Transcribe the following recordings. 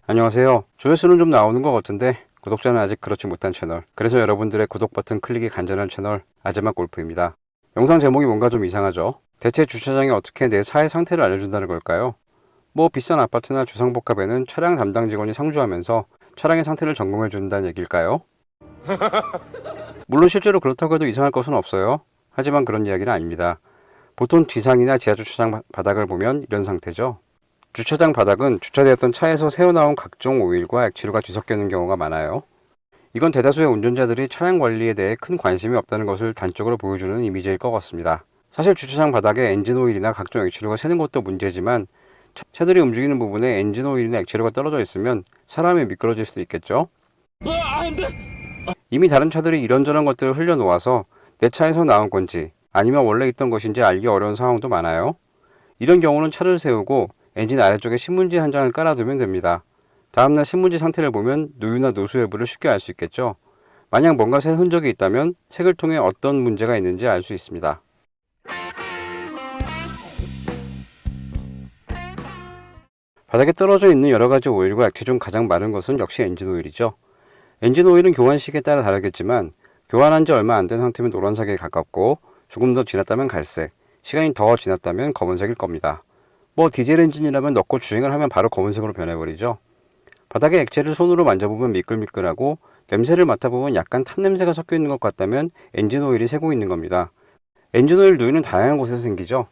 안녕하세요. 조회수는 좀 나오는 것 같은데 구독자는 아직 그렇지 못한 채널, 그래서 여러분들의 구독 버튼 클릭이 간절한 채널 아즈마 골프입니다. 영상 제목이 뭔가 좀 이상하죠? 대체 주차장이 어떻게 내 차의 상태를 알려준다는 걸까요? 뭐 비싼 아파트나 주상복합에는 차량 담당 직원이 상주하면서 차량의 상태를 점검해 준다는 얘기일까요? 물론 실제로 그렇다고 해도 이상할 것은 없어요. 하지만 그런 이야기는 아닙니다. 보통 지상이나 지하주차장 바닥을 보면 이런 상태죠. 주차장 바닥은 주차되었던 차에서 새어나온 각종 오일과 액체류가 뒤섞여 있는 경우가 많아요. 이건 대다수의 운전자들이 차량 관리에 대해 큰 관심이 없다는 것을 단적으로 보여주는 이미지일 것 같습니다. 사실 주차장 바닥에 엔진 오일이나 각종 액체류가 새는 것도 문제지만 차들이 움직이는 부분에 엔진 오일이나 액체류가 떨어져 있으면 사람이 미끄러질 수도 있겠죠. 이미 다른 차들이 이런저런 것들을 흘려놓아서 내 차에서 나온 건지 아니면 원래 있던 것인지 알기 어려운 상황도 많아요. 이런 경우는 차를 세우고 엔진 아래쪽에 신문지 한 장을 깔아두면 됩니다. 다음날 신문지 상태를 보면 누유나 노수 여부를 쉽게 알 수 있겠죠. 만약 뭔가 새 흔적이 있다면 색을 통해 어떤 문제가 있는지 알 수 있습니다. 바닥에 떨어져 있는 여러 가지 오일과 액체 중 가장 많은 것은 역시 엔진 오일이죠. 엔진 오일은 교환 시기에 따라 다르겠지만 교환한 지 얼마 안 된 상태면 노란색에 가깝고 조금 더 지났다면 갈색, 시간이 더 지났다면 검은색일 겁니다. 뭐 디젤 엔진이라면 넣고 주행을 하면 바로 검은색으로 변해버리죠. 바닥에 액체를 손으로 만져보면 미끌미끌하고 냄새를 맡아보면 약간 탄 냄새가 섞여 있는 것 같다면 엔진 오일이 새고 있는 겁니다. 엔진 오일 누유는 다양한 곳에서 생기죠.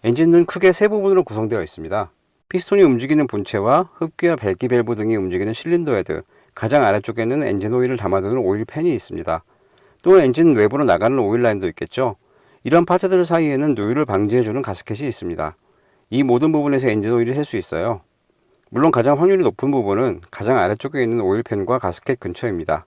엔진은 크게 세 부분으로 구성되어 있습니다. 피스톤이 움직이는 본체와 흡기와 배기 밸브 등이 움직이는 실린더 헤드, 가장 아래쪽에는 엔진 오일을 담아두는 오일 팬이 있습니다. 또 엔진 외부로 나가는 오일 라인도 있겠죠. 이런 파트들 사이에는 누유를 방지해주는 가스켓이 있습니다. 이 모든 부분에서 엔진 오일이 셀 수 있어요. 물론 가장 확률이 높은 부분은 가장 아래쪽에 있는 오일팬과 가스켓 근처입니다.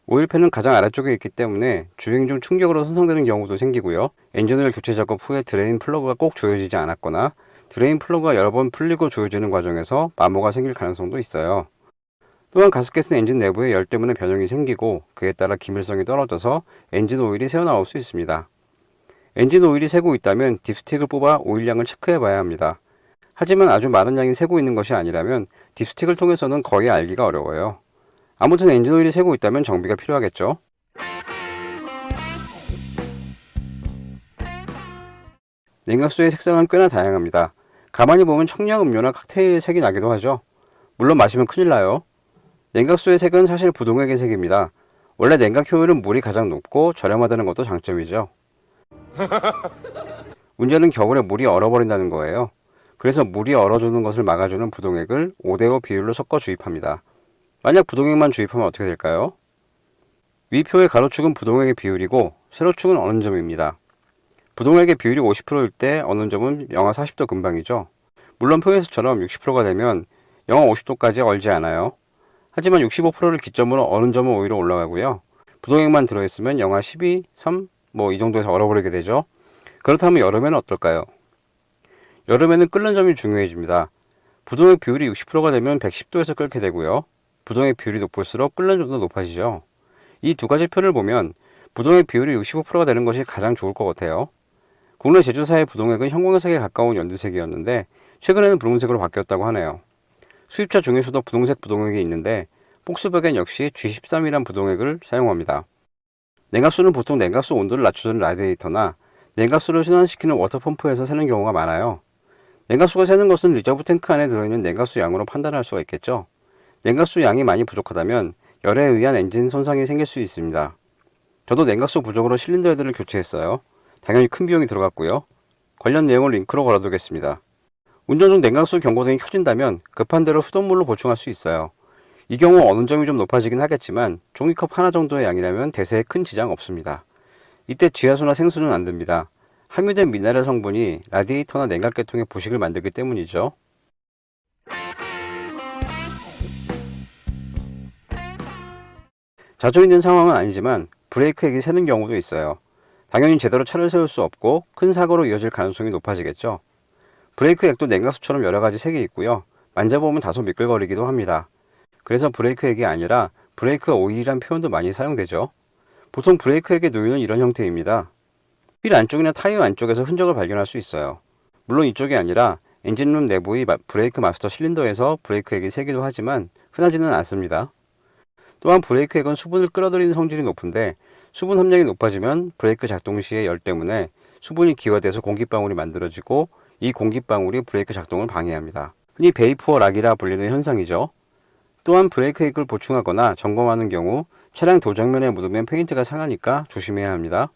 오일팬은 가장 아래쪽에 있기 때문에 주행 중 충격으로 손상되는 경우도 생기고요. 엔진 오일 교체 작업 후에 드레인 플러그가 꼭 조여지지 않았거나 드레인 플러그가 여러 번 풀리고 조여지는 과정에서 마모가 생길 가능성도 있어요. 또한 가스켓은 엔진 내부에 열 때문에 변형이 생기고 그에 따라 기밀성이 떨어져서 엔진 오일이 새어나올 수 있습니다. 엔진 오일이 새고 있다면 딥스틱을 뽑아 오일량을 체크해 봐야 합니다. 하지만 아주 많은 양이 새고 있는 것이 아니라면 딥스틱을 통해서는 거의 알기가 어려워요. 아무튼 엔진 오일이 새고 있다면 정비가 필요하겠죠. 냉각수의 색상은 꽤나 다양합니다. 가만히 보면 청량 음료나 칵테일 색이 나기도 하죠. 물론 마시면 큰일 나요. 냉각수의 색은 사실 부동액의 색입니다. 원래 냉각 효율은 물이 가장 높고 저렴하다는 것도 장점이죠. 문제는 겨울에 물이 얼어버린다는 거예요. 그래서 물이 얼어주는 것을 막아주는 부동액을 5대5 비율로 섞어 주입합니다. 만약 부동액만 주입하면 어떻게 될까요? 위 표의 가로축은 부동액의 비율이고 세로축은 어는점입니다. 부동액의 비율이 50%일 때 어는점은 영하 40도 근방이죠. 물론 표에서처럼 60%가 되면 영하 50도까지 얼지 않아요. 하지만 65%를 기점으로 어는점은 오히려 올라가고요. 부동액만 들어있으면 영하 12, 3, 이 정도에서 얼어버리게 되죠. 그렇다면 여름에는 어떨까요? 여름에는 끓는 점이 중요해집니다. 부동액 비율이 60%가 되면 110도에서 끓게 되고요. 부동액 비율이 높을수록 끓는 점도 높아지죠. 이 두 가지 표를 보면 부동액 비율이 65%가 되는 것이 가장 좋을 것 같아요. 국내 제조사의 부동액은 형광색에 가까운 연두색이었는데 최근에는 분홍색으로 바뀌었다고 하네요. 수입차 중에서도 분홍색 부동액이 있는데 폭스바겐 역시 G13이란 부동액을 사용합니다. 냉각수는 보통 냉각수 온도를 낮춰주는 라디에이터나 냉각수를 순환시키는 워터펌프에서 새는 경우가 많아요. 냉각수가 새는 것은 리저브 탱크 안에 들어있는 냉각수 양으로 판단할 수가 있겠죠. 냉각수 양이 많이 부족하다면 열에 의한 엔진 손상이 생길 수 있습니다. 저도 냉각수 부족으로 실린더 헤드를 교체했어요. 당연히 큰 비용이 들어갔고요. 관련 내용을 링크로 걸어두겠습니다. 운전 중 냉각수 경고등이 켜진다면 급한 대로 수돗물로 보충할 수 있어요. 이 경우 어는점이 좀 높아지긴 하겠지만 종이컵 하나 정도의 양이라면 대세에 큰 지장 없습니다. 이때 지하수나 생수는 안 됩니다. 함유된 미네랄 성분이 라디에이터나 냉각계통에 부식을 만들기 때문이죠. 자주 있는 상황은 아니지만 브레이크액이 새는 경우도 있어요. 당연히 제대로 차를 세울 수 없고 큰 사고로 이어질 가능성이 높아지겠죠. 브레이크액도 냉각수처럼 여러 가지 색이 있고요. 만져보면 다소 미끌거리기도 합니다. 그래서 브레이크액이 아니라 브레이크 오일이란 표현도 많이 사용되죠. 보통 브레이크액의 누유는 이런 형태입니다. 휠 안쪽이나 타이어 안쪽에서 흔적을 발견할 수 있어요. 물론 이쪽이 아니라 엔진룸 내부의 브레이크 마스터 실린더에서 브레이크액이 새기도 하지만 흔하지는 않습니다. 또한 브레이크액은 수분을 끌어들이는 성질이 높은데 수분 함량이 높아지면 브레이크 작동 시의 열 때문에 수분이 기화돼서 공기방울이 만들어지고 이 공기방울이 브레이크 작동을 방해합니다. 흔히 베이프어 락이라 불리는 현상이죠. 또한 브레이크액을 보충하거나 점검하는 경우 차량 도장면에 묻으면 페인트가 상하니까 조심해야 합니다.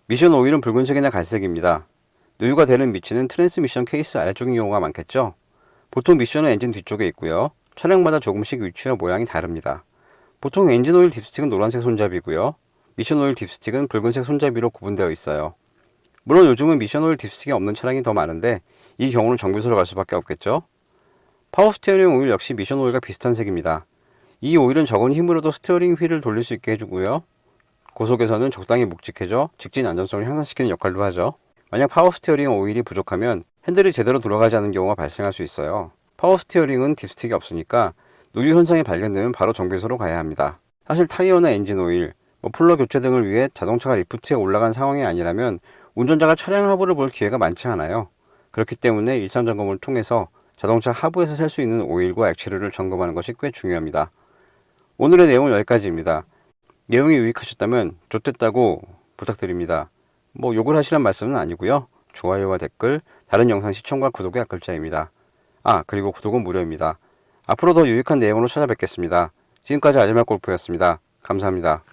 미션 오일은 붉은색이나 갈색입니다. 누유가 되는 위치는 트랜스미션 케이스 아래쪽인 경우가 많겠죠. 보통 미션은 엔진 뒤쪽에 있고요. 차량마다 조금씩 위치와 모양이 다릅니다. 보통 엔진 오일 딥스틱은 노란색 손잡이고요. 미션 오일 딥스틱은 붉은색 손잡이로 구분되어 있어요. 물론 요즘은 미션 오일 딥스틱이 없는 차량이 더 많은데 이 경우는 정비소로 갈 수밖에 없겠죠. 파워 스티어링 오일 역시 미션 오일과 비슷한 색입니다. 이 오일은 적은 힘으로도 스티어링 휠을 돌릴 수 있게 해주고요. 고속에서는 적당히 묵직해져 직진 안전성을 향상시키는 역할도 하죠. 만약 파워 스티어링 오일이 부족하면 핸들이 제대로 돌아가지 않는 경우가 발생할 수 있어요. 파워 스티어링은 딥스틱이 없으니까 누유 현상이 발견되면 바로 정비소로 가야 합니다. 사실 타이어나 엔진 오일, 머플러 교체 등을 위해 자동차가 리프트에 올라간 상황이 아니라면 운전자가 차량 하부를 볼 기회가 많지 않아요. 그렇기 때문에 일상 점검을 통해서 자동차 하부에서 셀 수 있는 오일과 액체류를 점검하는 것이 꽤 중요합니다. 오늘의 내용은 여기까지입니다. 내용이 유익하셨다면 좋댔다고 부탁드립니다. 욕을 하시란 말씀은 아니고요. 좋아요와 댓글, 다른 영상 시청과 구독의 앞글자입니다. 그리고 구독은 무료입니다. 앞으로 더 유익한 내용으로 찾아뵙겠습니다. 지금까지 아즈마 골프였습니다. 감사합니다.